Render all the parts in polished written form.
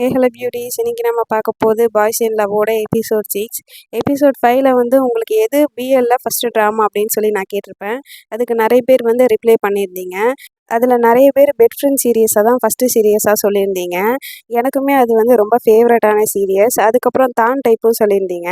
Hello beauties, இன்னைக்கு நம்ம பார்க்க போது பாய்ஸ் இன் லவ்வோட எபிசோட் 6. எபிசோட் 5ல் வந்து உங்களுக்கு எது பிஎல்ல ஃபஸ்ட்டு ட்ராமா அப்படின்னு சொல்லி நான் கேட்டிருப்பேன். அதுக்கு நிறைய பேர் வந்து ரிப்ளை பண்ணியிருந்தீங்க. அதில் நிறைய பேர் பெட் ஃப்ரெண்ட் சீரியஸை தான் ஃபஸ்ட்டு சீரியஸாக சொல்லியிருந்தீங்க. எனக்குமே அது வந்து ரொம்ப ஃபேவரட்டான சீரியஸ். அதுக்கப்புறம் தான் டைப்பும் சொல்லியிருந்தீங்க.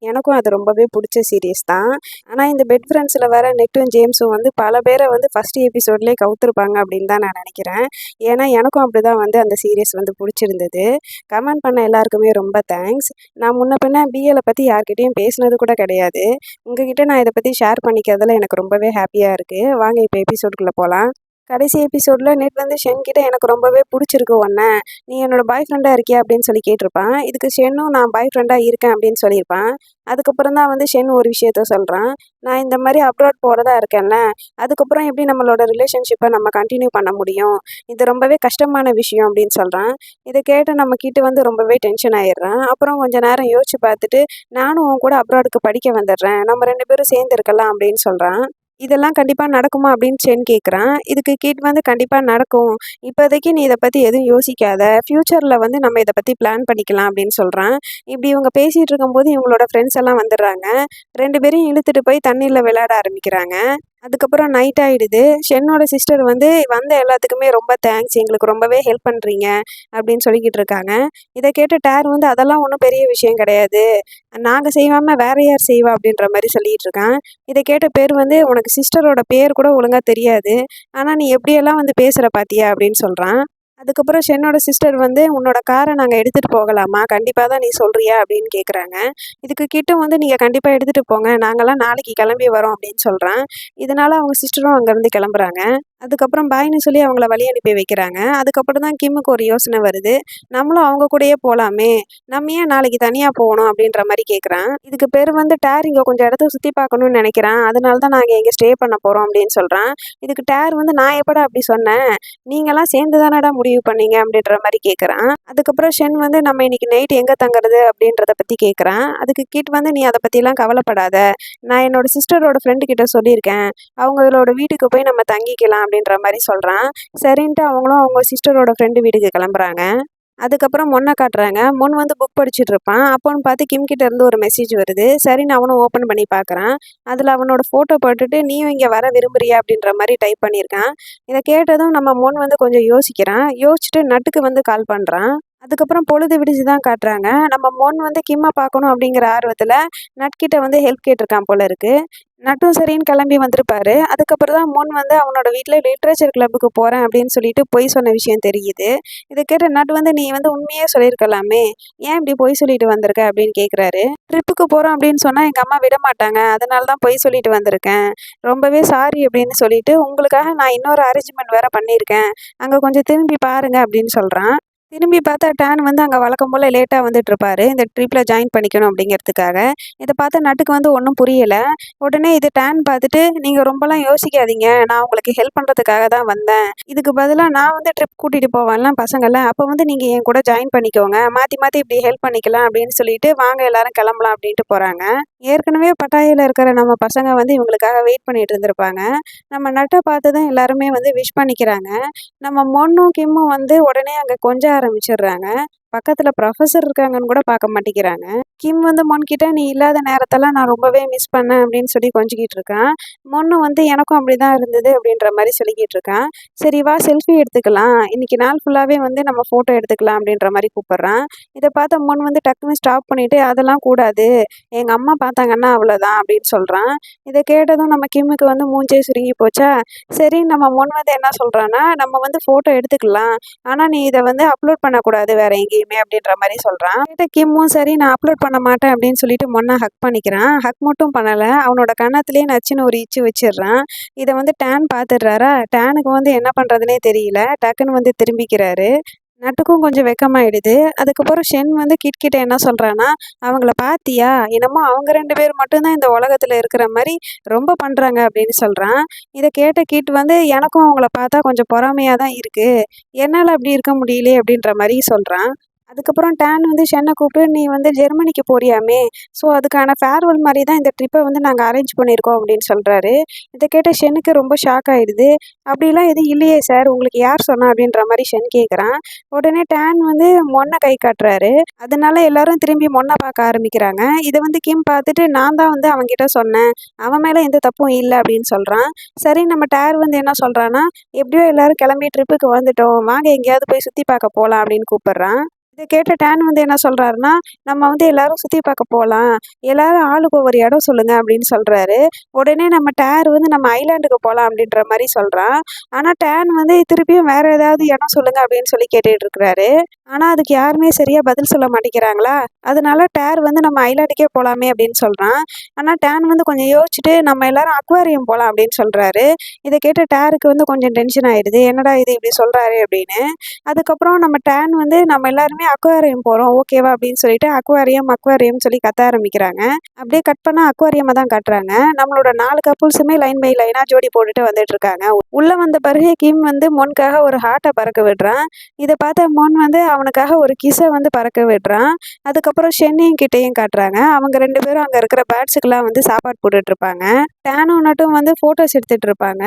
எனக்கும் அது ரொம்பவே பிடிச்ச சீரியஸ் தான். ஆனால் இந்த பெட் ஃப்ரெண்ட்ஸில் வர நெட்டும் ஜேம்ஸும் வந்து பல பேரை வந்து ஃபஸ்ட்டு எபிசோட்லேயே கவுத்துருப்பாங்க அப்படின்னு தான் நான் நினைக்கிறேன். ஏன்னா எனக்கும் அப்படி தான் வந்து அந்த சீரியஸ் வந்து பிடிச்சிருந்தது. கமெண்ட் பண்ண எல்லாருக்குமே ரொம்ப தேங்க்ஸ். நான் முன்ன பின்ன பிஎலை பற்றி யார்கிட்டையும் பேசினது கூட கிடையாது. உங்ககிட்ட நான் இதை பற்றி ஷேர் பண்ணிக்கிறதுல எனக்கு ரொம்பவே ஹாப்பியாக இருக்குது. வாங்க இப்போ எபிசோடுக்குள்ளே போகலாம். கடைசி எபிசோடில் நேற்று வந்து ஷென் கிட்ட எனக்கு ரொம்பவே பிடிச்சிருக்கு உன்னை, நீ என்னோட பாய் ஃப்ரெண்டாக இருக்கியா அப்படின்னு சொல்லி கேட்டிருப்பான். இதுக்கு ஷென்னும் நான் பாய் ஃப்ரெண்டாக இருக்கேன் அப்படின்னு சொல்லியிருப்பான். அதுக்கப்புறம் தான் வந்து ஷென் ஒரு விஷயத்த சொல்கிறான். நான் இந்த மாதிரி அப்ராட் போகிறதா இருக்கேன்ல, அதுக்கப்புறம் எப்படி நம்மளோட ரிலேஷன்ஷிப்பை நம்ம கண்டினியூ பண்ண முடியும், இது ரொம்பவே கஷ்டமான விஷயம் அப்படின்னு சொல்கிறான். இதை கேட்டு நம்ம கிட்ட வந்து ரொம்பவே டென்ஷன் ஆயிடுறான். அப்புறம் கொஞ்சம் நேரம் யோசிச்சு பார்த்துட்டு, நானும் உன் கூட அப்ராடுக்கு படிக்க வந்துடுறேன், நம்ம 2 பேரும் சேர்ந்து இருக்கலாம் அப்படின்னு சொல்கிறான். இதெல்லாம் கண்டிப்பாக நடக்குமா அப்படின்னு ஷென் கேட்குறான். இதுக்கு கிட் வந்து கண்டிப்பாக நடக்கும், இப்போதைக்கு நீ இதை பற்றி எதுவும் யோசிக்காத, ஃப்யூச்சரில் வந்து நம்ம இதை பற்றி பிளான் பண்ணிக்கலாம் அப்படின்னு சொல்கிறான். இப்படி இவங்க பேசிகிட்டு இருக்கும்போது இவங்களோட ஃப்ரெண்ட்ஸ் எல்லாம் வந்துடுறாங்க. 2 பேரையும் இழுத்துட்டு போய் தண்ணியில் விளையாட ஆரம்பிக்கிறாங்க. அதுக்கப்புறம் நைட் ஆகிடுது. ஷென்னோட சிஸ்டர் வந்து வந்த எல்லாத்துக்குமே ரொம்ப தேங்க்ஸ், எங்களுக்கு ரொம்பவே ஹெல்ப் பண்ணுறீங்க அப்படின்னு சொல்லிக்கிட்டு இருக்காங்க. இதை கேட்டு டேர் வந்து அதெல்லாம் ஒன்றும் பெரிய விஷயம் கிடையாது, நாங்கள் செய்வாமல் வேற யார் செய்வா அப்படின்ற மாதிரி சொல்லிகிட்டு இருக்கான். இதை கேட்ட பேர் வந்து உனக்கு சிஸ்டரோட பேர் கூட ஒழுங்காக தெரியாது, ஆனால் நீ எப்படியெல்லாம் வந்து பேசுகிற பாத்தியா அப்படின்னு சொல்கிறான். அதுக்கப்புறம் ஷென்னோட சிஸ்டர் வந்து உன்னோட காரை நாங்கள் எடுத்துகிட்டு போகலாமா, கண்டிப்பாக தான் நீ சொல்கிறியா அப்படின்னு கேட்குறாங்க. இதுக்கு கிட்டும் வந்து நீங்கள் கண்டிப்பாக எடுத்துகிட்டு போங்க, நாங்கள்லாம் நாளைக்கு கிளம்பி வரோம் அப்படின்னு சொல்கிறான். இதனால் அவங்க சிஸ்டரும் அங்கேருந்து கிளம்புறாங்க. அதுக்கப்புறம் பாய்னு சொல்லி அவங்கள வழி அனுப்பி வைக்கிறாங்க. அதுக்கப்புறம் தான் கிம்முக்கு ஒரு யோசனை வருது. நம்மளும் அவங்க கூடயே போகலாமே, நம்ம ஏன் நாளைக்கு தனியாக போகணும் அப்படின்ற மாதிரி கேட்குறான். இதுக்கு பேர் வந்து டேர் இங்கே கொஞ்சம் இடத்த சுற்றி பார்க்கணும்னு நினைக்கிறான், அதனால தான் நாங்கள் இங்கே ஸ்டே பண்ண போகிறோம் அப்படின்னு சொல்கிறான். இதுக்கு டேர் வந்து நான் எப்படா அப்படி சொன்னேன், நீங்களாம் சேர்ந்து தானடா முடிவு பண்ணீங்க அப்படின்ற மாதிரி கேட்குறான். அதுக்கப்புறம் ஷென் வந்து நம்ம இன்னைக்கு நைட் எங்கே தங்குறது அப்படின்றத பற்றி கேட்குறான். அதுக்கு கிட் வந்து நீ அதை பற்றிலாம் கவலைப்படாத, நான் என்னோட சிஸ்டரோட ஃப்ரெண்டு கிட்ட சொல்லியிருக்கேன், அவங்களோட வீட்டுக்கு போய் நம்ம தங்கிக்கலாம் அப்படின்ற மாதிரி சொல்கிறான். சரின்ட்டு அவங்களும் அவங்க சிஸ்டரோட ஃப்ரெண்டு வீட்டுக்கு கிளம்புறாங்க. அதுக்கப்புறம் மொன்னை காட்டுறாங்க. மொன் வந்து புக் படிச்சுட்டு இருப்பான். அப்போன்னு பார்த்து கிம் கிட்ட இருந்து ஒரு மெசேஜ் வருது. சரின்னு அவனும் ஓப்பன் பண்ணி பார்க்குறான். அதில் அவனோட ஃபோட்டோ போட்டுட்டு நீயும் இங்கே வர விரும்புறியா அப்படின்ற மாதிரி டைப் பண்ணியிருக்கான். இதை கேட்டதும் நம்ம மொன் வந்து கொஞ்சம் யோசிக்கிறான். யோசிச்சுட்டு நட்டுக்கு வந்து கால் பண்ணுறான். அதுக்கப்புறம் பொழுது விடிஞ்சு தான் காட்டுறாங்க. நம்ம மொன் வந்து கிம்மை பார்க்கணும் அப்படிங்கிற ஆர்வத்தில் நட்கிட்ட வந்து ஹெல்ப் கேட்டிருக்கான் போல இருக்கு. நட்டும் சரின்னு கிளம்பி வந்திருப்பாரு. அதுக்கப்புறம் தான் மொன் வந்து அவனோட வீட்டில் லிட்ரேச்சர் கிளப்புக்கு போகிறேன் அப்படின்னு சொல்லிட்டு பொய் சொன்ன விஷயம் தெரியுது. இதை கேட்ட நட் வந்து நீ வந்து உண்மையே சொல்லியிருக்கலாமே, ஏன் இப்படி பொய் சொல்லிட்டு வந்திருக்க அப்படின்னு கேட்குறாரு. ட்ரிப்புக்கு போகிறோம் அப்படின்னு சொன்னால் எங்கள் அம்மா விட மாட்டாங்க, அதனால தான் பொய் சொல்லிட்டு வந்திருக்கேன், ரொம்பவே சாரி அப்படின்னு சொல்லிட்டு உங்களுக்காக நான் இன்னொரு அரேஞ்ச்மெண்ட் வேற பண்ணியிருக்கேன், அங்கே கொஞ்சம் திரும்பி பாருங்க அப்படின்னு சொல்கிறான். திரும்பி பார்த்தா டேன் வந்து அங்கே வழக்கம் போல் லேட்டாக வந்துட்டு இருப்பாரு, இந்த ட்ரிப்பில் ஜாயின் பண்ணிக்கணும் அப்படிங்கிறதுக்காக. இதை பார்த்து நட்டுக்கு வந்து ஒன்றும் புரியலை. உடனே இது டேன் பார்த்துட்டு நீங்கள் ரொம்பலாம் யோசிக்காதீங்க, நான் உங்களுக்கு ஹெல்ப் பண்ணுறதுக்காக தான் வந்தேன், இதுக்கு பதிலாக நான் வந்து ட்ரிப் கூட்டிகிட்டு போவேன்லாம் பசங்களை, அப்போ வந்து நீங்கள் என் கூட ஜாயின் பண்ணிக்கோங்க, மாற்றி மாற்றி இப்படி ஹெல்ப் பண்ணிக்கலாம் அப்படின்னு சொல்லிட்டு வாங்க எல்லாரும் கிளம்பலாம் அப்படின்ட்டு போகிறாங்க. ஏற்கனவே பட்டாயில் இருக்கிற நம்ம பசங்க வந்து இவங்களுக்காக வெயிட் பண்ணிட்டு இருந்திருப்பாங்க. நம்ம நட்டை பார்த்து தான் எல்லாருமே வந்து விஷ் பண்ணிக்கிறாங்க. நம்ம மொன்னும் கிம்மும் வந்து உடனே அங்கே கொஞ்ச ஆரம்பிச்சிடுறாங்க. பக்கத்தில் ப்ரொஃபஸர் இருக்காங்கன்னு கூட பார்க்க மாட்டேங்கிறாங்க. கிம் வந்து மொன்கிட்ட நீ இல்லாத நேரத்தெல்லாம் நான் ரொம்பவே மிஸ் பண்ணேன் அப்படின்னு சொல்லி கொஞ்சிக்கிட்டு இருக்கான். மொன்னு வந்து எனக்கும் அப்படி தான் இருந்தது அப்படின்ற மாதிரி சொல்லிக்கிட்டு இருக்கான். சரி வா செல்ஃபி எடுத்துக்கலாம், இன்னைக்கு நாள் ஃபுல்லாகவே வந்து நம்ம ஃபோட்டோ எடுத்துக்கலாம் அப்படின்ற மாதிரி கூப்பிட்றான். இதை பார்த்த மொன் வந்து டக்குன்னு ஸ்டாப் பண்ணிவிட்டு அதெல்லாம் கூடாது, எங்கள் அம்மா பார்த்தாங்கன்னா அவ்வளோதான் அப்படின்னு சொல்கிறான். இதை கேட்டதும் நம்ம கிம்முக்கு வந்து மூஞ்சே சுருங்கி போச்சா. சரி நம்ம மொன் வந்து என்ன சொல்கிறான்னா, நம்ம வந்து ஃபோட்டோ எடுத்துக்கலாம், ஆனால் நீ இதை வந்து அப்லோட் பண்ணக்கூடாது வேற எங்கேயுமே அப்படின்ற மாதிரி சொல்கிறான். கேட்ட கிம்மும் சரி நான் அப்லோட் பண்ண மாட்டேன் அப்படின்னு சொல்லிட்டு மொன்னை ஹக் பண்ணிக்கிறான். ஹக் மட்டும் பண்ணலை, அவனோட கன்னத்துலேயே நச்சுன்னு ஒரு இச்சு வச்சிடுறான். இதை வந்து டேன் பார்த்துடுறாரா. டேனுக்கு வந்து என்ன பண்ணுறதுனே தெரியல, டக்குன்னு வந்து திரும்பிக்கிறாரு. நட்டுக்கும் கொஞ்சம் வெக்கமாயிடுது. அதுக்கப்புறம் ஷென் வந்து கிட்ட என்ன சொல்கிறான்னா, அவங்கள பார்த்தியா, என்னமோ அவங்க 2 பேர் மட்டும்தான் இந்த உலகத்தில் இருக்கிற மாதிரி ரொம்ப பண்ணுறாங்க அப்படின்னு சொல்கிறான். இதை கேட்ட கிட் வந்து எனக்கும் அவங்கள பார்த்தா கொஞ்சம் பொறாமையாக தான் இருக்குது, என்னால் அப்படி இருக்க முடியலையே அப்படின்ற மாதிரி சொல்கிறான். அதுக்கப்புறம் டேன் வந்து ஷென்னை கூப்பிட்டு, "நீ வந்து ஜெர்மனிக்கு போறியாமே! ஸோ அதுக்கான ஃபேர்வெல் மாரி தான் இந்த ட்ரிப்பை வந்து நாங்கள் அரேஞ்ச் பண்ணியிருக்கோம்" அப்படின்னு சொல்கிறாரு. இதை கேட்ட ஷென்னுக்கு ரொம்ப ஷாக் ஆயிடுது. "அப்படிலாம் எதுவும் இல்லையே சார், உங்களுக்கு யார் சொன்னா?" அப்படின்ற மாதிரி ஷென் கேட்குறான். உடனே டேன் வந்து மொன்னை கை காட்டுறாரு. அதனால எல்லாரும் திரும்பி மொன்னை பார்க்க ஆரம்பிக்கிறாங்க. இதை வந்து கிம் பார்த்துட்டு, "நான் தான் வந்து அவன்கிட்ட சொன்னேன். அவன் மேலே எந்த தப்பும் இல்லை" அப்படின்னு சொல்கிறான். சரி, நம்ம டேர் வந்து என்ன சொல்கிறான்னா, "எப்படியோ எல்லாரும் கிளம்பி ட்ரிப்புக்கு வந்துட்டோம். வாங்க எங்கேயாவது போய் சுற்றி பார்க்க போகலாம்" அப்படின்னு கூப்பிடுறான். இத கேட்ட டான் வந்து என்ன சொல்றாருன்னா, "நம்ம வந்து எல்லாரும் சுத்தி பார்க்க போலாம். எல்லாரும் ஆளுக்கு ஒவ்வொரு இடம் சொல்லுங்க" அப்படின்னு சொல்றாரு. உடனே நம்ம டேர் வந்து நம்ம ஐலேண்டுக்கு போலாம் அப்படின்ற மாரி சொல்றான். ஆனா டான் வந்து திருப்பியும் வேற ஏதாவது இடம் சொல்லுங்க அப்படின்னு சொல்லி கேட்டுட்டு இருக்கிறாரு. ஆனா அதுக்கு யாருமே சரியா பதில் சொல்ல மாட்டேங்கிறாங்களா, அதனால டேர் வந்து நம்ம ஐலேண்டுக்கே போலாமே அப்படின்னு சொல்றான். ஆனா டான் வந்து கொஞ்சம் யோசிச்சுட்டு நம்ம எல்லாரும் அக்வாரியம் போலாம் அப்படின்னு சொல்றாரு. இத கேட்டு டேருக்கு வந்து கொஞ்சம் டென்ஷன் ஆயிடுது. என்னடா இது இப்படி சொல்றாரே அப்படின்னு. அதுக்கப்புறம் நம்ம டான் வந்து நம்ம எல்லாருமே அக்வாரியம் போறோம் ஓகேவா அப்படின்னு சொல்லிட்டு அக்வாரியம் அக்வாரியம் சொல்லி கத்த ஆரம்பிக்கிறாங்க. அப்படியே கட் பண்ணா அக்வாரியமா தான் காட்டுறாங்க. நம்மளோட 4 கப்புள்ஸுமே லைன் பை லைனா ஜோடி போட்டுட்டு வந்துட்டு இருக்காங்க. உள்ள வந்த பிறகு கிம் வந்து மொன்காக ஒரு ஹார்ட்டை பறக்க விடுறான். இதை பார்த்த மொன் வந்து அவனுக்காக ஒரு கிஸ்ஸை வந்து பறக்க விடுறான். அதுக்கப்புறம் ஷென்னியும் கிட்டையும் காட்டுறாங்க. அவங்க 2 பேரும் அங்க இருக்கிற பேர்ட்ஸுக்கெல்லாம் வந்து சாப்பாடு போட்டுட்டு இருப்பாங்க. டேனும் நட்டும் வந்து போட்டோஸ் எடுத்துட்டு இருப்பாங்க.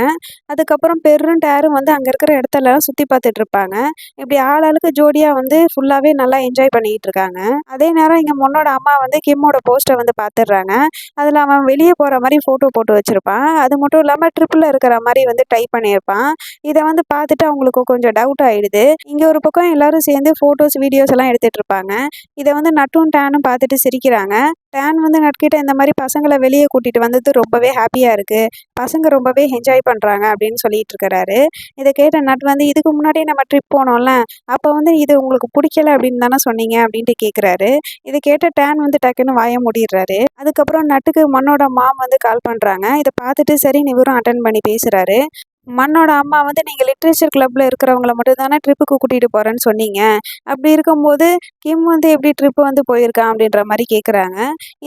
அதுக்கப்புறம் பெர்ரும் டேரும் வந்து அங்க இருக்கிற இடத்தெல்லாம் சுத்தி பார்த்துட்டு இருப்பாங்க. இப்படி ஆளாளுக்கு ஜோடியா வந்து ஃபுல்லாவே நல்லா என்ஜாய் பண்ணிட்டு இருக்காங்க. அதே நேரம் இங்க மொன்னோட அம்மா வந்து கிம்மோட போஸ்டர் வந்து பார்த்துடுறாங்க. அதுல அவன் வெளியே போற மாதிரி போட்டோ போட்டு வச்சிருப்பான். அது மட்டும் இல்லாம ட்ரிப்ல இருக்கிற மாதிரி வந்து டைப் பண்ணியிருப்பான். இதை வந்து பார்த்துட்டு அவங்களுக்கு கொஞ்சம் டவுட் ஆயிடுது. இங்க ஒரு பக்கம் எல்லாரும் சேர்ந்து போட்டோஸ் வீடியோஸ் எல்லாம் எடுத்துட்டு இருப்பாங்க. இதை வந்து நட்டும் டேனும் பார்த்துட்டு சிரிக்கிறாங்க. டேன் வந்து நட்கிட்ட இந்த மாதிரி பசங்களை வெளியே கூட்டிட்டு வந்தது ரொம்பவே ஹாப்பியா இருக்கு. பசங்க ரொம்பவே என்ஜாய் பண்றாங்க அப்படின்னு சொல்லிட்டு இருக்கிறாரு. இதை கேட்ட நட் வந்து, "இதுக்கு முன்னாடி நம்ம ட்ரிப் போனோம்ல, அப்போ வந்து இது உங்களுக்கு பிடிக்கல அப்படின்னு தானே சொன்னீங்க" அப்படின்ட்டு கேட்குறாரு. இதை கேட்ட டேன் வந்து டக்குன்னு வாய மூடிடுறாரு. அதுக்கப்புறம் நட்டுக்கு மண்ணோட மாம் வந்து கால் பண்றாங்க. இதை பார்த்துட்டு சரின்னு இவரும் அட்டன் பண்ணி பேசுறாரு. மண்ணோட அம்மா வந்து, "நீங்க லிட்ரேச்சர் கிளப்ல இருக்கிறவங்கள மட்டும் தானே ட்ரிப்புக்கு கூட்டிட்டு போறேன்னு சொன்னீங்க. அப்படி இருக்கும்போது கிம் வந்து எப்படி ட்ரிப் வந்து போயிருக்கான்?" அப்படின்ற மாதிரி கேட்குறாங்க.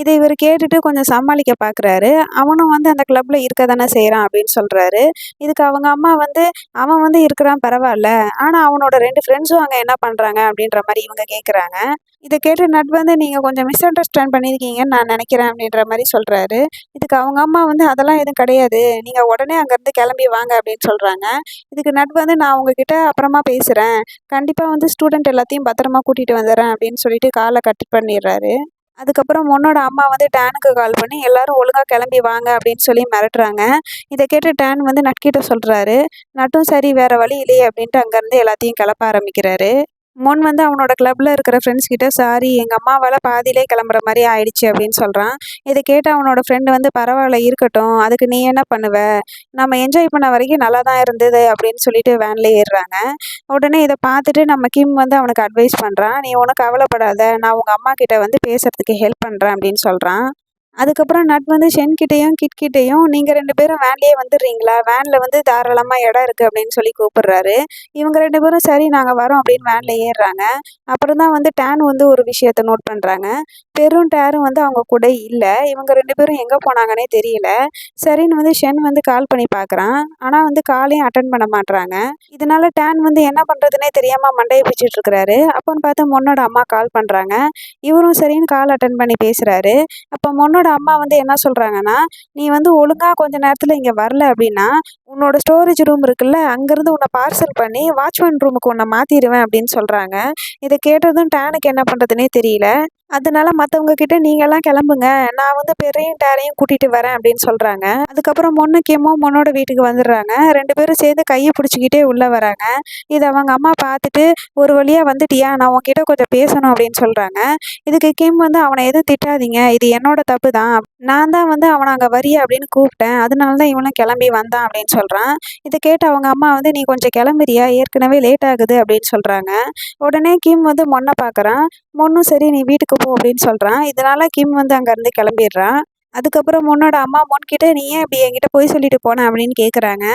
இதை இவர் கேட்டுட்டு கொஞ்சம் சமாளிக்க பார்க்குறாரு. அவனும் வந்து அந்த கிளப்ல இருக்க தானே செய்கிறான் அப்படின்னு சொல்றாரு. இதுக்கு அவங்க அம்மா வந்து, "அவன் வந்து இருக்கிறான் பரவாயில்ல. ஆனா அவனோட 2 ஃப்ரெண்ட்ஸும் அங்கே என்ன பண்றாங்க?" அப்படின்ற மாதிரி இவங்க கேட்குறாங்க. இதை கேட்டு நட் வந்து, "நீங்க கொஞ்சம் மிஸ் அண்டர்ஸ்டாண்ட் பண்ணியிருக்கீங்கன்னு நான் நினைக்கிறேன்" அப்படின்ற மாதிரி சொல்றாரு. இதுக்கு அவங்க அம்மா வந்து, "அதெல்லாம் எதுவும் கிடையாது. நீங்க உடனே அங்கேருந்து கிளம்பி வாங்க" அப்படின்னு சொல்றாங்க. இதுக்கு நட் வந்து, "நான் உங்ககிட்ட அப்புறமா பேசுறேன். கண்டிப்பா வந்து ஸ்டூடெண்ட் எல்லாத்தையும் பத்திரமா கூட்டிட்டு வந்துடுறேன்" அப்படின்னு சொல்லிட்டு காலை கட் பண்ணிடுறாரு. அதுக்கப்புறம் மொன்னோட அம்மா வந்து டானுக்கு கால் பண்ணி, "எல்லாரும் ஒழுங்கா கிளம்பி வாங்க" அப்படின்னு சொல்லி மிரட்டுறாங்க. இதை கேட்டு டான் வந்து நட்கிட்ட சொல்றாரு. நட்டும் சரி வேற வழி இல்லையே அப்படின்ட்டு அங்கேருந்து எல்லாத்தையும் கிளப்ப ஆரம்பிக்கிறாரு. மொன் வந்து அவனோட கிளப்ல இருக்கிற ஃப்ரெண்ட்ஸ் கிட்ட, "சாரி, எங்க அம்மாவால பாதியிலே கிளம்புற மாதிரி ஆயிடுச்சு" அப்படின்னு சொல்றான். இதை கேட்டு அவனோட ஃப்ரெண்டு வந்து, "பரவாயில்ல இருக்கட்டும், அதுக்கு நீ என்ன பண்ணுவ? நம்ம என்ஜாய் பண்ண வரைக்கும் நல்லா தான் இருந்தது" அப்படின்னு சொல்லிட்டு வேன்ல ஏறுறாங்க. உடனே இதை பார்த்துட்டு நம்ம கிம் வந்து அவனுக்கு அட்வைஸ் பண்றான். "நீ ஒன்றும் கவலைப்படாத, நான் உங்க அம்மா கிட்ட வந்து பேசுறதுக்கு ஹெல்ப் பண்றேன்" அப்படின்னு சொல்றான். அதுக்கப்புறம் நட் வந்து ஷென் கிட்டயும், கிட் கிட்டயும், "நீங்க 2 பேரும் வேன்லயே வந்துடுறீங்களா? வேன்ல வந்து தாராளமா இடம் இருக்கு" அப்படின்னு சொல்லி கூப்பிடுறாரு. இவங்க 2 பேரும் சரி நாங்க வரோம் அப்படின்னு வேன்ல ஏறுறாங்க. அப்புறம் தான் வந்து டான் வந்து ஒரு விஷயத்த நோட் பண்றாங்க. பெரும் டேரும் வந்து அவங்க கூட இல்ல. இவங்க 2 பேரும் எங்க போனாங்கன்னே தெரியல. சரின்னு வந்து ஷென் வந்து கால் பண்ணி பார்க்குறான். ஆனா வந்து காலையும் அட்டெண்ட் பண்ண மாட்றாங்க. இதனால டான் வந்து என்ன பண்றதுன்னே தெரியாம மண்டைய பிச்சுட்டு இருக்கிறாரு. அப்போன்னு பார்த்து மொன்னோட அம்மா கால் பண்றாங்க. இவரும் சரின்னு கால் அட்டெண்ட் பண்ணி பேசுறாரு. அப்ப மொன்னோட அம்மா வந்து என்ன சொல்றாங்கன்னா, "நீ வந்து ஒழுங்கா கொஞ்ச நேரத்துல இங்க வரல அப்படின்னா, உன்னோட ஸ்டோரேஜ் ரூம் இருக்குல்ல, அங்கிருந்து உன்னை பார்சல் பண்ணி வாட்ச்மேன் ரூமுக்கு உன்னை மாத்திருவேன்" அப்படின்னு சொல்றாங்க. இதை கேட்டதும் டானுக்கு என்ன பண்றதுன்னே தெரியல. அதனால மத்தவங்க கிட்ட, "நீங்கலாம் கிளம்புங்க. நான் வந்து பெர்ரையும் டேரையும் கூட்டிட்டு வரேன்" அப்படின்னு சொல்றாங்க. அதுக்கப்புறம் மொன்னு கிம்மும் மொன்னோட வீட்டுக்கு வந்துடுறாங்க. 2 பேரும் சேர்ந்து கைய பிடிச்சுக்கிட்டே உள்ள வராங்க. இத அவங்க அம்மா பார்த்துட்டு, "ஒரு வழியா வந்துட்டியா? நான் உன்கிட்ட கொஞ்சம் பேசணும்" அப்படின்னு சொல்றாங்க. இதுக்கு கிம் வந்து, "அவனை எதுவும் திட்டாதீங்க. இது என்னோட தப்பு தான். நான் தான் வந்து அவன அங்க வரியா அப்படின்னு கூப்பிட்டேன். அதனால தான் இவனும் கிளம்பி வந்தான்" அப்படின்னு சொல்றான். இத கேட்டு அவங்க அம்மா வந்து, "நீ கொஞ்சம் கிளம்புறியா? ஏற்கனவே லேட் ஆகுது" அப்படின்னு சொல்றாங்க. உடனே கிம் வந்து மொன்ன பார்க்குறான். மொன்னும் சரி நீ வீட்டுக்கு போ அப்படின்னு சொல்றான். இதனால கிம் வந்து அங்கேருந்து கிளம்பிடுறான். அதுக்கப்புறம் முன்னோட அம்மா முன்கிட்ட நீ ஏன் இப்படி என்கிட்ட பொய் சொல்லிட்டு போன அப்படின்னு கேட்குறாங்க.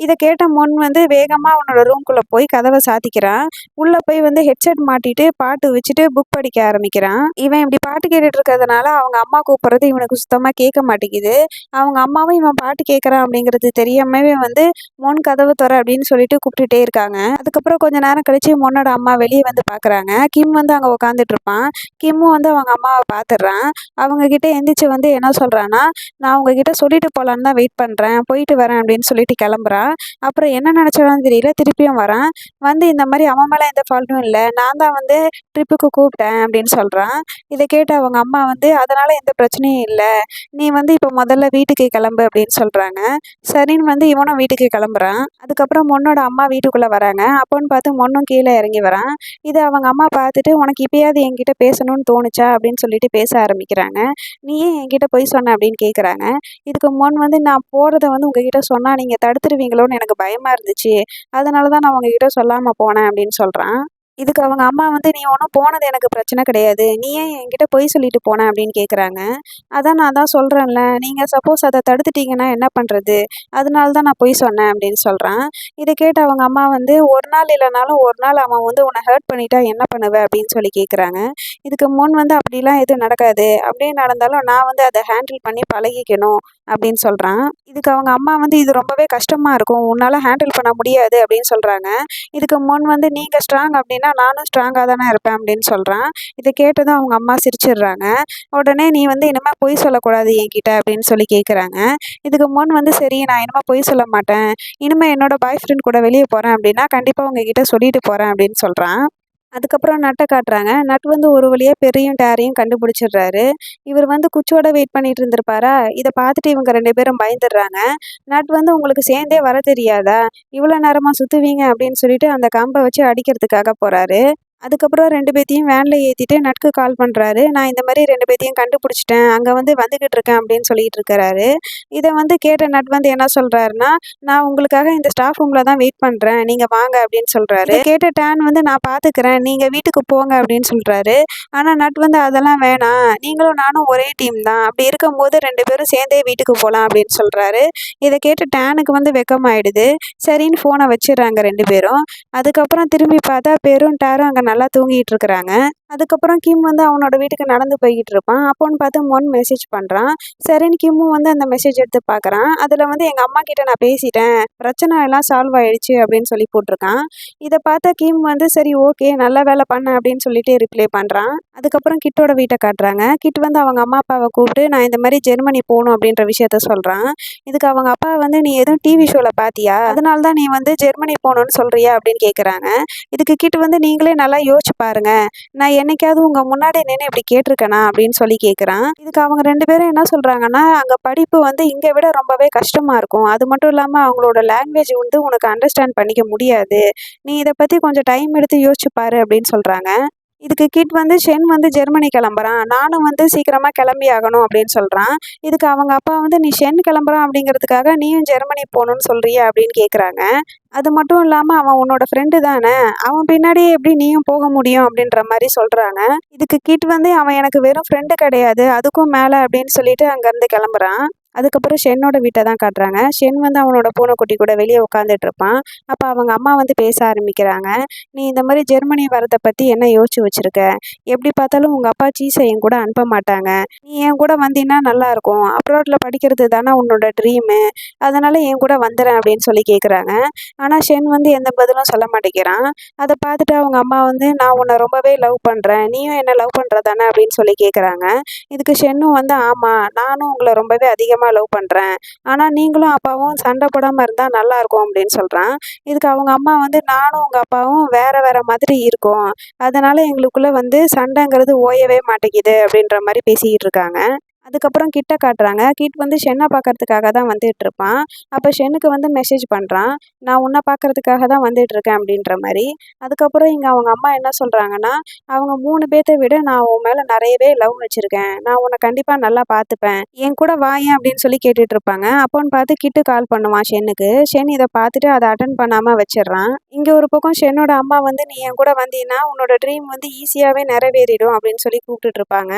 இதை கேட்ட முன் வந்து வேகமாக அவனோட ரூம்குள்ளே போய் கதவை சாத்திக்கிறான். உள்ளே போய் வந்து ஹெட்செட் மாட்டிட்டு பாட்டு வச்சுட்டு புக் படிக்க ஆரம்பிக்கிறான். இவன் இப்படி பாட்டு கேட்டுட்டு இருக்கிறதுனால அவங்க அம்மா கூப்பிட்றது இவனுக்கு சுத்தமாக கேட்க மாட்டேங்குது. அவங்க அம்மாவும் இவன் பாட்டு கேட்குறான் அப்படிங்கிறது தெரியாமவே வந்து முன் கதவு தொற அப்படின்னு சொல்லிட்டு கூப்பிட்டுட்டே இருக்காங்க. அதுக்கப்புறம் கொஞ்ச நேரம் கழிச்சு முன்னோட அம்மா வெளியே வந்து பார்க்குறாங்க. கிம் வந்து அங்கே உட்காந்துட்டு இருப்பான். கிம்மும் வந்து அவங்க அம்மாவை பார்த்துடுறான். அவங்க கிட்ட எந்திரிச்சு வந்து என்ன சொல்கிறான்னா, நான் உங்ககிட்ட சொல்லிட்டு போகலான்னு தான் வெயிட் பண்ணுறேன், போயிட்டு வரேன் அப்படின்னு சொல்லிட்டு கிளம்புறா. அப்புறம் என்ன நினச்சாலும் தெரியல, திருப்பியும் வரான். வந்து இந்த மாதிரி அவன் மேலே எந்த ஃபால்ட்டும் இல்லை, நான் தான் வந்து ட்ரிப்புக்கு கூப்பிட்டேன் அப்படின்னு சொல்கிறான். இதை கேட்டு அவங்க அம்மா வந்து அதனால் எந்த பிரச்சனையும் இல்லை, நீ வந்து இப்போ முதல்ல வீட்டுக்கு கிளம்பு அப்படின்னு சொல்கிறாங்க. சரின்னு வந்து இவனும் வீட்டுக்கு கிளம்புறான். அதுக்கப்புறம் பொண்ணோட அம்மா வீட்டுக்குள்ளே வராங்க. அப்போன்னு பார்த்து பொண்ணும் கீழே இறங்கி வரான். இதை அவங்க அம்மா பார்த்துட்டு உனக்கு இப்பயாவது என்கிட்ட பேசணும்னு தோணுச்சா அப்படின்னு சொல்லிட்டு பேச ஆரம்பிக்கிறாங்க. நீ ஏன் என்கிட்ட பொய் சொன்ன அப்படின்னு கேட்குறாங்க. இதுக்கு முன் வந்து நான் போகிறத வந்து உங்ககிட்ட சொன்னால் நீங்கள் தடுத்துருவீங்களோன்னு எனக்கு பயமாக இருந்துச்சு, அதனால தான் நான் உங்ககிட்ட சொல்லாமல் போனேன் அப்படின்னு சொல்கிறான். இதுக்கு அவங்க அம்மா வந்து நீ ஒன்றும் போனது எனக்கு பிரச்சனை கிடையாது, நீ ஏன் என்கிட்ட பொய் சொல்லிட்டு போன அப்படின்னு கேட்குறாங்க. அதான் நான் தான் சொல்கிறேன்ல, நீங்கள் சப்போஸ் அதை தடுத்துட்டீங்கன்னா என்ன பண்ணுறது, அதனால தான் நான் பொய் சொன்னேன் அப்படின்னு சொல்கிறான். இதை கேட்டு அவங்க அம்மா வந்து ஒரு நாள் இல்லைனாலும் ஒரு நாள் அவன் வந்து உன்னை ஹர்ட் பண்ணிட்டா என்ன பண்ணுவ அப்படின்னு சொல்லி கேட்குறாங்க. இதுக்கு முன் வந்து அப்படிலாம் எதுவும் நடக்காது, அப்படியே நடந்தாலும் நான் வந்து அதை ஹேண்டில் பண்ணி பழகிக்கணும் அப்படின்னு சொல்கிறான். இதுக்கு அவங்க அம்மா வந்து இது ரொம்பவே கஷ்டமாக இருக்கும், உன்னால் ஹேண்டில் பண்ண முடியாது அப்படின்னு சொல்கிறாங்க. இதுக்கு முன் வந்து நீங்கள் ஸ்ட்ராங் அப்படின்னா நானும் ஸ்ட்ராங்காக தானே இருப்பேன் அப்படின்னு சொல்கிறான். இதை கேட்டதும் அவங்க அம்மா சிரிச்சிடுறாங்க. உடனே நீ வந்து இனிமேல் பொய் சொல்லக்கூடாது என்கிட்ட அப்படின்னு சொல்லி கேட்குறாங்க. இதுக்கு முன் வந்து சரி நான் இனிமேல் பொய் சொல்ல மாட்டேன், இனிமேல் என்னோட பாய் ஃப்ரெண்ட் கூட வெளியே போகிறேன் அப்படின்னா கண்டிப்பாக உங்ககிட்ட சொல்லிட்டு போகிறேன் அப்படின்னு சொல்கிறான். அதுக்கப்புறம் நட்டை காட்டுறாங்க. நட் வந்து ஒரு வழியா பெர்ரியும் டேரையும் கண்டுபிடிச்சிடுறாரு. இவர் வந்து குச்சியோட வெயிட் பண்ணிட்டு இருந்திருப்பாரா, இதை பார்த்துட்டு இவங்க 2 பேரும் பயந்துடுறாங்க. நட் வந்து உங்களுக்கு சேர்ந்தே வர தெரியாதா, இவ்வளோ நேரமா சுற்றுவீங்க அப்படின்னு சொல்லிட்டு அந்த கம்பை வச்சு அடிக்கிறதுக்காக போகிறாரு. அதுக்கப்புறம் 2 பேத்தையும் வேன்ல ஏத்திட்டு நட்க்கு கால் பண்றாரு. நான் இந்த மாரி 2 பேத்தையும் கண்டுபிடிச்சுட்டேன், அங்க வந்து வந்துகிட்டு இருக்கேன் அப்படின்னு சொல்லிட்டு இருக்கிறாரு. இத வந்து கேட்ட நட் வந்து என்ன சொல்றாருன்னா, நான் உங்களுக்காக இந்த ஸ்டாஃப் ரூம்ல தான் வெயிட் பண்றேன், நீங்க வாங்க அப்படின்னு சொல்றாரு. இத கேட்ட டான் வந்து நான் பாத்துக்கிறேன், நீங்க வீட்டுக்கு போங்க அப்படின்னு சொல்றாரு. ஆனா நட் வந்து அதெல்லாம் வேணாம், நீங்களும் நானும் ஒரே டீம் தான், அப்படி இருக்கும்போது 2 பேரும் சேர்ந்தே வீட்டுக்கு போலாம் அப்படின்னு சொல்றாரு. இத கேட்டு டானுக்கு வந்து வெக்கமாயிடுது. சரின்னு ஃபோனை வச்சிடுறாங்க 2 பேரும். அதுக்கப்புறம் திரும்பி பார்த்தா பெரும் டாரும் அங்க நல்லா தூங்கிட்டு இருக்கிறாங்க. அதுக்கப்புறம் கிம் வந்து அவனோட வீட்டுக்கு நடந்து போய்கிட்டு இருப்பான். அப்போன்னு பார்த்து மொன் மெசேஜ் பண்ணுறான். சரின்னு கிம்மும் வந்து அந்த மெசேஜ் எடுத்து பார்க்குறான். அதில் வந்து எங்கள் அம்மா கிட்ட நான் பேசிட்டேன், பிரச்சனை எல்லாம் சால்வ் ஆயிடுச்சு அப்படின்னு சொல்லி போட்டிருக்கான். இதை பார்த்தா கிம் வந்து சரி ஓகே நல்ல வேலை பண்ண அப்படின்னு சொல்லிட்டு ரிப்ளை பண்ணுறான். அதுக்கப்புறம் கிட்டோட வீட்டை காட்டுறாங்க. கிட் வந்து அவங்க அம்மா அப்பாவை கூப்பிட்டு நான் இந்த மாதிரி ஜெர்மனி போகணும் அப்படின்ற விஷயத்த சொல்கிறான். இதுக்கு அவங்க அப்பா வந்து நீ எதுவும் டிவி ஷோவில் பார்த்தியா, அதனால தான் நீ வந்து ஜெர்மனி போகணுன்னு சொல்கிறியா அப்படின்னு கேட்குறாங்க. இதுக்கு கிட் வந்து நீங்களே நல்லா யோசிச்சு பாருங்க, நான் என்னைக்காவது உங்க முன்னாடி நின்று இப்படி கேட்டிருக்கேனா அப்படின்னு சொல்லி கேட்குறான். இதுக்கு அவங்க 2 பேரும் என்ன சொல்றாங்கன்னா, அங்க படிப்பு வந்து இங்க விட ரொம்பவே கஷ்டமா இருக்கும், அது மட்டும் இல்லாம அவங்களோட லாங்குவேஜ் வந்து உனக்கு அண்டர்ஸ்டாண்ட் பண்ணிக்க முடியாது, நீ இதை பத்தி கொஞ்சம் டைம் எடுத்து யோசிச்சு பாரு அப்படின்னு சொல்றாங்க. இதுக்கு கிட் வந்து ஷென் வந்து ஜெர்மனி கிளம்புறான், நானும் வந்து சீக்கிரமா கிளம்பி ஆகணும் அப்படின்னு சொல்றான். இதுக்கு அவங்க அப்பா வந்து நீ ஷென் கிளம்புறான் அப்படிங்கிறதுக்காக நீயும் ஜெர்மனி போகணும்னு சொல்றியா அப்படின்னு கேட்குறாங்க. அது மட்டும் இல்லாமல் அவன் உன்னோட ஃப்ரெண்டு தானே, அவன் பின்னாடியே எப்படி நீயும் போக முடியும் அப்படின்ற மாதிரி சொல்கிறாங்க. இதுக்கு கிட் வந்து அவன் எனக்கு வெறும் ஃப்ரெண்டு கிடையாது, அதுக்கும் மேலே அப்படின்னு சொல்லிட்டு அங்கேருந்து கிளம்புறான். அதுக்கப்புறம் ஷென்னோட வீட்டை தான் காட்டுறாங்க. ஷென் வந்து அவனோட பூனைக்குட்டி கூட வெளியே உட்காந்துட்டு இருப்பான். அப்போ அவங்க அம்மா வந்து பேச ஆரம்பிக்கிறாங்க. நீ இந்த மாதிரி ஜெர்மனி வரதை பற்றி என்ன யோசிச்சு வச்சிருக்க, எப்படி பார்த்தாலும் உங்கள் அப்பா சீஸை என் கூட அனுப்ப மாட்டாங்க, நீ என் கூட வந்தீங்கன்னா நல்லாயிருக்கும், அப்ராடில் படிக்கிறது தானே உன்னோட ட்ரீமு, அதனால் என் கூட வந்துடுறேன் அப்படின்னு சொல்லி கேட்குறாங்க. ஆனால் ஷென் வந்து எந்த பதிலும் சொல்ல மாட்டேங்கிறான். அதை பார்த்துட்டு அவங்க அம்மா வந்து நான் உன்னை ரொம்பவே லவ் பண்ணுறேன், நீயும் என்ன லவ் பண்ணுற தானே அப்படின்னு சொல்லி கேட்குறாங்க. இதுக்கு ஷென்னும் வந்து ஆமாம் நானும் உங்களை ரொம்பவே அதிகமாக லவ் பண்ணுறேன், ஆனால் நீங்களும் அப்பாவும் சண்டை போடாமல் இருந்தால் நல்லாயிருக்கும் அப்படின்னு சொல்கிறான். இதுக்கு அவங்க அம்மா வந்து நானும் உங்கள் அப்பாவும் வேற வேற மாதிரி இருக்கோம், அதனால் எங்களுக்குள்ளே வந்து சண்டைங்கிறது ஓயவே மாட்டேங்குது அப்படின்ற மாதிரி பேசிக்கிட்டு இருக்காங்க. அதுக்கப்புறம் கிட்ட காட்டுறாங்க. கிட் வந்து ஷென்னை பார்க்கறதுக்காக தான் வந்துட்டு இருப்பான். அப்போ ஷென்னுக்கு வந்து மெசேஜ் பண்ணுறான், நான் உன்னை பார்க்கறதுக்காக தான் வந்துட்டு இருக்கேன் அப்படின்ற மாதிரி. அதுக்கப்புறம் இங்கே அவங்க அம்மா என்ன சொல்கிறாங்கன்னா, அவங்க 3 பேர்த்த விட நான் உன் மேலே நிறையவே லவ் வச்சுருக்கேன், நான் உன்னை கண்டிப்பாக நல்லா பார்த்துப்பேன், என் கூட வாயேன் அப்படின்னு சொல்லி கேட்டுட்டு இருப்பாங்க. அப்போன்னு பார்த்து கிட்டு கால் பண்ணுவான் ஷென்னுக்கு. ஷென் இதை பார்த்துட்டு அதை அட்டன் பண்ணாமல் வச்சிடுறான். இங்கே ஒரு பக்கம் ஷென்னோட அம்மா வந்து நீ என் கூட வந்தீங்கன்னா உன்னோட ட்ரீம் வந்து ஈஸியாகவே நிறைவேறிடும் அப்படின்னு சொல்லி கூப்பிட்டுட்டு இருப்பாங்க.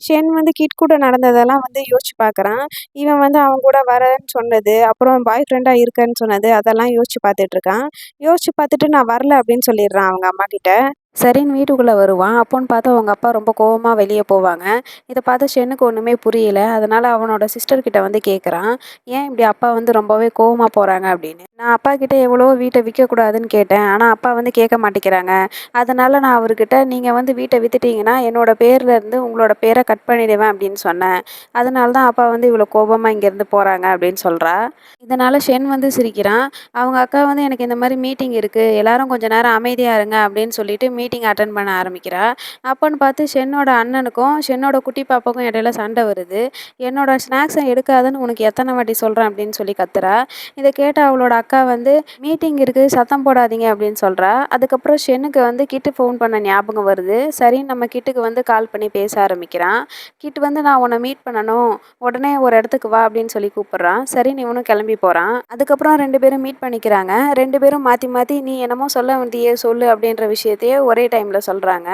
ஷென் வந்து கிட் கூட நடந்ததை அப்படின்றதெல்லாம் வந்து யோசிச்சு பார்க்குறான். இவன் வந்து அவன் கூட வரேன்னு சொன்னது, அப்புறம் பாய் ஃப்ரெண்டா இருக்கேன்னு சொன்னது, அதெல்லாம் யோசிச்சு பார்த்துட்ருக்கான். யோசிச்சு பார்த்துட்டு நான் வரல அப்படின்னு சொல்லிடுறான் அவங்க அம்மாகிட்ட. சரின்னு வீட்டுக்குள்ள வருவான். அப்போன்னு பார்த்து அவங்க அப்பா ரொம்ப கோவமா வெளிய போவாங்க. இத பார்த்து ஷென்னுக்கு ஒண்ணுமே புரியல. அதனால அவனோட சிஸ்டர் கிட்ட வந்து கேட்குறான். "ஏன் இப்படி அப்பா வந்து ரொம்பவே கோவமா போறாங்க?" அப்படின்னு. "நான் அப்பா கிட்ட எவ்வளவோ வீட்ட விக்கக்கூடாதுன்னு கேட்டேன். ஆனா அப்பா வந்து கேட்க மாட்டேங்கிறாங்க. அதனால நான் அவர்கிட்ட நீங்க வந்து வீட்ட வித்துட்டீங்கன்னா, என்னோட பேர்ல இருந்து உங்களோட பேர கட் பண்ணிடுவேன் அப்படின்னு சொன்னேன். அதனால தான் அப்பா வந்து இவ்வளோ கோவமா இங்கேருந்து போறாங்க" அப்படின்னு சொல்றா. இதனால ஷென் வந்து சிரிக்கிறான். அவங்க அக்கா வந்து எனக்கு இந்த மாரி மீட்டிங் இருக்கு. எல்லாரும் கொஞ்ச நேரம் அமைதியா இருங்க அப்படின்னு சொல்லிட்டு மீட்டிங் அட்டெண்ட் பண்ண ஆரம்பிக்கிறா. அப்போன்னு பார்த்து ஷென்னோட அண்ணனுக்கும், ஷென்னோட குட்டி பாப்பாவுக்கும் இடையில சண்டை வருது. "என்னோட ஸ்நாக்ஸ எடுக்காதன்னு உனக்கு எத்தன வாட்டி சொல்றேன்" அப்படின்னு சொல்லி கத்துறா. இத கேட்ட அவளோட அக்கா வந்து, "மீட்டிங் இருக்கு சத்தம் போடாதீங்க" அப்படின்னு சொல்றா. அதுக்கப்புறம் ஷென்னுக்கு வந்து கிட்டு ஃபோன் பண்ண ஞாபகம் வருது. சரின்னு நம்ம கிட்டுக்கு வந்து கால் பண்ணி பேச ஆரம்பிக்கிறான். கிட்டு வந்து "நான் உன்ன மீட் பண்ணணும். உடனே ஒரு இடத்துக்கு வா" அப்படின்னு சொல்லி கூப்பிடுறான். சரின்னு இவனும் கிளம்பி போறான். அதுக்கப்புறம் 2 பேரும் மீட் பண்ணிக்கிறாங்க. 2 பேரும் மாத்தி மாத்தி "நீ என்னமோ சொல்ல வந்தியே சொல்லு" அப்படின்ற விஷயத்தையே ஒரே டைம்ல சொல்றாங்க.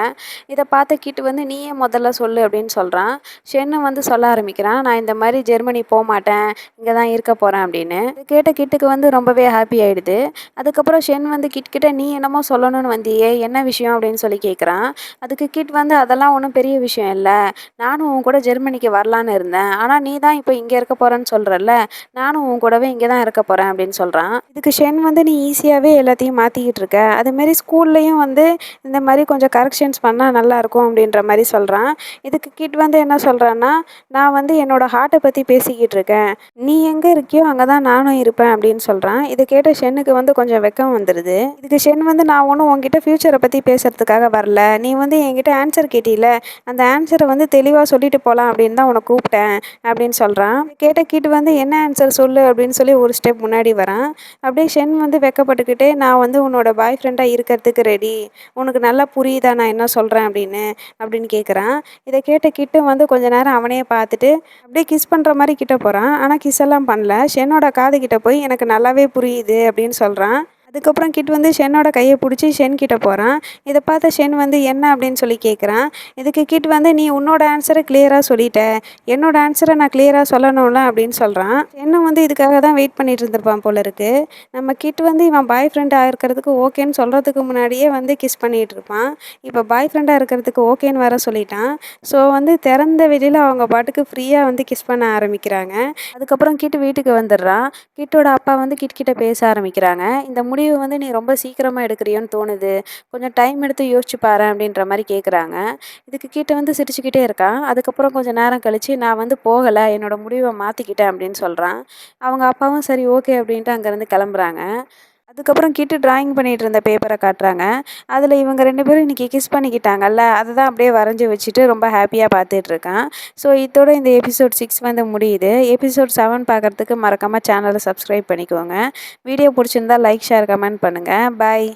இத பார்த்த கிட்டு வந்து "நீயே முதல்ல சொல்லு" அப்படின்னு சொல்றான். ஷென்னு வந்து சொல்ல ஆரம்பிக்கிறான். "நான் இந்த மாரி ஜெர்மனி போமாட்டேன். இங்க தான் இருக்க போறேன்" அப்படின்னு. இத கேட்ட கிட்டுக்கு வந்து ரொம்பவே ஹாப்பி ஆயிடுது. அதுக்கப்புறம் ஷென் வந்து கிட் கிட்ட "நீ என்னமோ சொல்லணும்னு வந்தியே, என்ன விஷயம்?" அப்படின்னு சொல்லி கேட்குறான். அதுக்கு கிட் வந்து "அதெல்லாம் ஒண்ணும் பெரிய விஷயம் இல்ல. நானும் உன் கூட ஜெர்மனிக்கு வரலான்னு இருந்தேன். ஆனா நீ தான் இப்போ இங்க இருக்க போறேன்னு சொல்றல்ல. நானும் உன் கூடவே இங்க தான் இருக்க போறேன்" அப்படின்னு சொல்றான். இதுக்கு ஷென் வந்து "நீ ஈஸியாவே எல்லாத்தையும் மாத்திக்கிட்டு இருக்க. அதுமாரி ஸ்கூல்லயும் வந்து இந்த மாரி கொஞ்சம் கரெக்ஷன்ஸ் பண்ணா நல்லாயிருக்கும்" அப்படின்ற மாரி சொல்றான். இதுக்கு கிட் வந்து என்ன சொல்றான்னா, "நான் வந்து என்னோட ஹார்ட்ட பத்தி பேசிக்கிட்டு இருக்கேன். நீ எங்க இருக்கியோ அங்க தான் நானும் இருப்பேன்" அப்படின்னு சொல்றான். இத கேட்ட ஷென்னுக்கு வந்து கொஞ்சம் வெட்கம் வந்துருது. இதுக்கு ஷென் வந்து "நான் ஒண்ணும் உன்கிட்ட ஃப்யூச்சர பத்தி பேசுறதுக்காக வரல. நீ வந்து என்கிட்ட ஆன்ஸர் கேட்டீல, அந்த ஆன்ஸர வந்து தெளிவா சொல்லிட்டு போலாம் அப்படின்னு தான் உன்ன கூப்பிட்டேன்" அப்படின்னு சொல்றான். இத கேட்ட கிட் வந்து "என்ன ஆன்ஸர் சொல்லு" அப்படின்னு சொல்லி ஒரு ஸ்டெப் முன்னாடி வரான். அப்படியே ஷென் வந்து வெட்கப்பட்டுக்கிட்டே "நான் வந்து உன்னோட பாய் ஃப்ரெண்டா இருக்கறதுக்கு ரெடி. உனக்கு நல்லா புரியுதா நான் என்ன சொல்றேன் அப்படின்னு கேட்குறான். இத கேட்ட கிட்டும் வந்து கொஞ்ச நேரம் அவனையே பார்த்துட்டு, அப்படியே கிஸ் பண்ற மாரி கிட்ட போறான். ஆனா கிஸ் எல்லாம் பண்ணல. ஷென்னோட காது கிட்ட போய் "எனக்கு நல்லாவே புரியுது" அப்படின்னு சொல்றான். அதுக்கப்புறம் கிட் வந்து ஷென்னோட கைய புடிச்சு ஷென் கிட்ட போறான். இத பார்த்த ஷென் வந்து "என்ன?" அப்படின்னு சொல்லி கேட்குறான். இதுக்கு கிட் வந்து "நீ உன்னோட ஆன்ஸர கிளியரா சொல்லிட்ட. என்னோட ஆன்ஸர நான் கிளியரா சொல்லணும்ல" அப்படின்னு சொல்றான். ஷென்னும் வந்து இதுக்காக தான் வெயிட் பண்ணிட்டு இருந்திருப்பான் போல இருக்கு. நம்ம கிட் வந்து இவன் பாய் ஃப்ரெண்டா இருக்கிறதுக்கு ஓகேன்னு சொல்றதுக்கு முன்னாடியே வந்து கிஸ் பண்ணிட்டு இருப்பான். இப்ப பாய் ஃப்ரெண்டா இருக்கிறதுக்கு ஓகேன்னு வேற சொல்லிட்டான். ஸோ வந்து திறந்த வெளியில அவங்க பாட்டுக்கு ஃப்ரீயா வந்து கிஸ் பண்ண ஆரம்பிக்கிறாங்க. அதுக்கப்புறம் கிட் வீட்டுக்கு வந்துடுறான். கிட்டோட அப்பா வந்து கிட் கிட்ட பேச ஆரம்பிக்கிறாங்க. "இந்த முடிவு வந்து நீ ரொம்ப சீக்கிரமா எடுக்கிறியோன்னு தோணுது. கொஞ்சம் டைம் எடுத்து யோசிச்சு பாரேன்" அப்படின்ற மாரி கேட்குறாங்க. இதுக்கு கிட் வந்து சிரிச்சுக்கிட்டே இருக்கான். அதுக்கப்புறம் கொஞ்சம் நேரம் கழிச்சு "நான் வந்து போகல. என்னோட முடிவ மாத்திக்கிட்டேன்" அப்படின்னு சொல்றான். அவங்க அப்பாவும் சரி ஓகே அப்படின்ட்டு அங்கேருந்து கிளம்புறாங்க. அதுக்கப்புறம் கிட்டு டிராயிங் பண்ணிட்டு இருந்த பேப்பர காட்டுறாங்க. அதில இவங்க 2 பேரும் இன்னைக்கு கிஸ் பண்ணிக்கிட்டாங்கல்ல, அத தான் அப்படியே வரைஞ்சு வச்சுட்டு ரொம்ப ஹேப்பியா பார்த்துட்டு இருக்கான். ஸோ இதோட இந்த எபிசோட் 6 வந்து முடியுது. எபிசோட் 7 பார்க்கறதுக்கு மறக்காம சேனல சப்ஸ்கிரைப் பண்ணிக்கோங்க. வீடியோ புடிச்சிருந்தா லைக், ஷேர், கமெண்ட் பண்ணுங்க. பாய்.